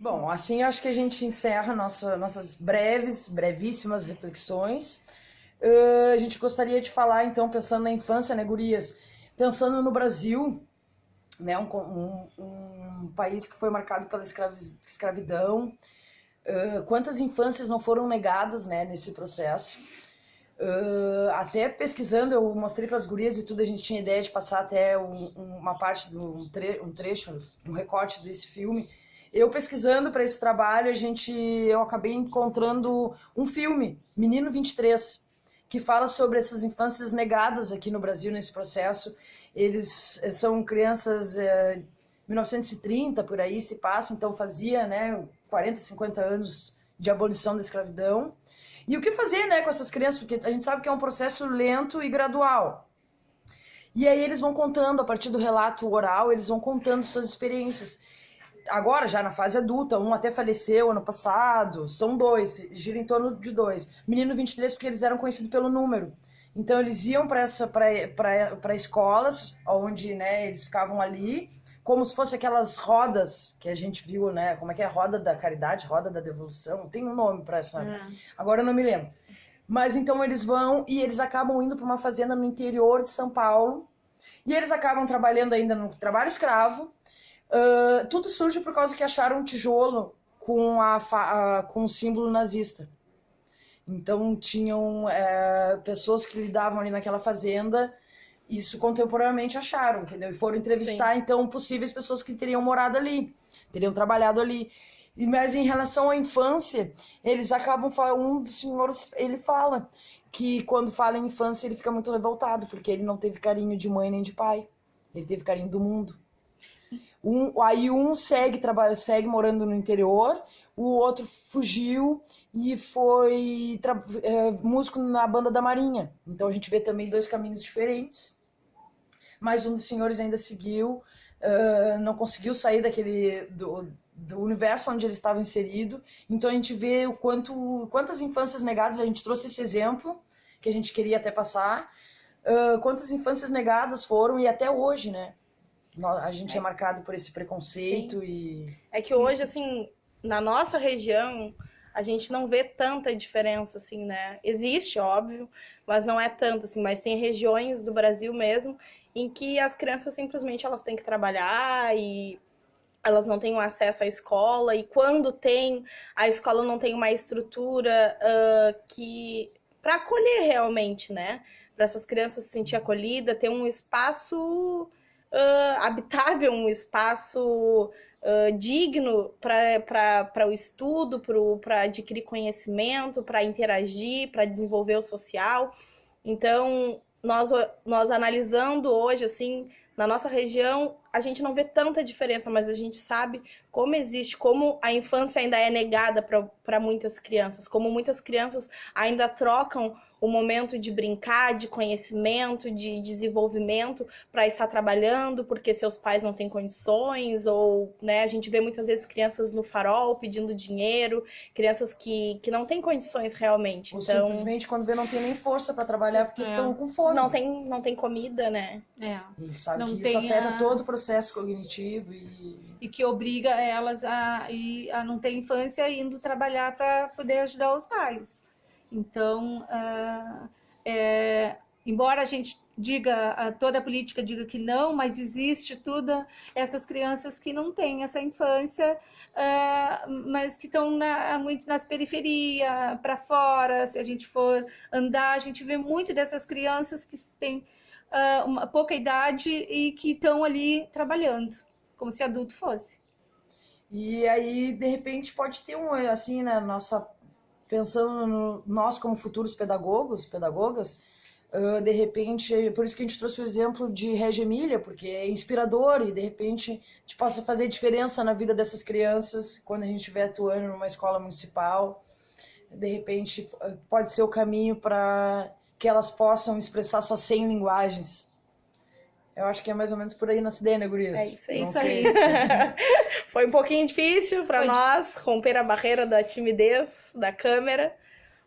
Bom, assim eu acho que a gente encerra nossas brevíssimas reflexões. A gente gostaria de falar, então, pensando na infância, né, gurias? Pensando no Brasil, né, um país que foi marcado pela escravidão. Quantas infâncias não foram negadas, né, nesse processo? Até pesquisando, eu mostrei para as gurias e tudo, a gente tinha ideia de passar até uma parte, um trecho, um recorte desse filme. Eu pesquisando para esse trabalho, eu acabei encontrando um filme, Menino 23, que fala sobre essas infâncias negadas aqui no Brasil nesse processo. Eles são crianças 1930, por aí se passa, então fazia, né, 40, 50 anos de abolição da escravidão. E o que fazer, né, com essas crianças? Porque a gente sabe que é um processo lento e gradual. E aí eles vão contando, a partir do relato oral, eles vão contando suas experiências. Agora, já na fase adulta, um até faleceu ano passado, são 2, gira em torno de 2. Menino 23, porque eles eram conhecidos pelo número. Então eles iam para escolas, onde, né, eles ficavam ali, como se fosse aquelas rodas que a gente viu, né? Como é que é? Roda da caridade, roda da devolução. Tem um nome para essa. Agora eu não me lembro. Mas então eles vão e eles acabam indo para uma fazenda no interior de São Paulo. E eles acabam trabalhando ainda no trabalho escravo. Tudo surge por causa que acharam um tijolo com o símbolo nazista. Então tinham pessoas que lidavam ali naquela fazenda. Isso contemporaneamente acharam, entendeu? E foram entrevistar, então, possíveis pessoas que teriam morado ali, teriam trabalhado ali. Mas em relação à infância, eles acabam falando, um dos senhores, ele fala que quando fala em infância ele fica muito revoltado, porque ele não teve carinho de mãe nem de pai, ele teve carinho do mundo. Aí um segue morando no interior, o outro fugiu e foi músico na banda da Marinha. Então a gente vê também 2 caminhos diferentes. Mas um dos senhores ainda seguiu, não conseguiu sair do universo onde ele estava inserido. Então a gente vê quantas infâncias negadas, a gente trouxe esse exemplo, que a gente queria até passar, quantas infâncias negadas foram, e até hoje, né? A gente é marcado por esse preconceito. Sim. E... É que hoje, assim, na nossa região, a gente não vê tanta diferença, assim, né? Existe, óbvio, mas não é tanto, assim. Mas tem regiões do Brasil mesmo em que as crianças simplesmente elas têm que trabalhar e elas não têm acesso à escola. E quando tem, a escola não tem uma estrutura para acolher realmente, né? Para essas crianças se sentir acolhida, ter um espaço habitável, um espaço digno para o estudo, para adquirir conhecimento, para interagir, para desenvolver o social. Então, nós analisando hoje, assim, na nossa região, a gente não vê tanta diferença, mas a gente sabe como a infância ainda é negada para muitas crianças, como muitas crianças ainda trocam o momento de brincar, de conhecimento, de desenvolvimento para estar trabalhando, porque seus pais não têm condições, ou, né, a gente vê muitas vezes crianças no farol pedindo dinheiro, crianças que não têm condições realmente. Ou então, simplesmente quando vê não tem nem força para trabalhar porque estão com fome. Não tem comida, né? E sabe não que isso afeta todo o processo cognitivo e que obriga elas a não ter infância indo trabalhar para poder ajudar os pais. Então, embora a gente diga, toda a política diga que não, mas existe tudo essas crianças que não têm essa infância, mas que estão muito nas periferias, para fora. Se a gente for andar, a gente vê muito dessas crianças que têm uma pouca idade e que estão ali trabalhando, como se adulto fosse. E aí, de repente, pode ter assim, né, pensando nós como futuros pedagogas, de repente, por isso que a gente trouxe o exemplo de Reggio Emília, porque é inspirador e de repente a gente possa fazer diferença na vida dessas crianças quando a gente estiver atuando numa escola municipal. De repente, pode ser o caminho para que elas possam expressar suas 100 linguagens. Eu acho que é mais ou menos por aí nossa ideia, né, gurias? É isso aí. Foi um pouquinho difícil para nós romper a barreira da timidez da câmera,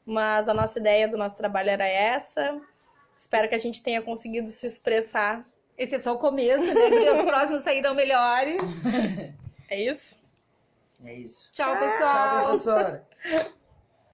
mas a nossa ideia do nosso trabalho era essa. Espero que a gente tenha conseguido se expressar. Esse é só o começo, né? Os próximos sairão melhores. É isso? É isso. Tchau, Tchau. pessoal. Tchau, professora.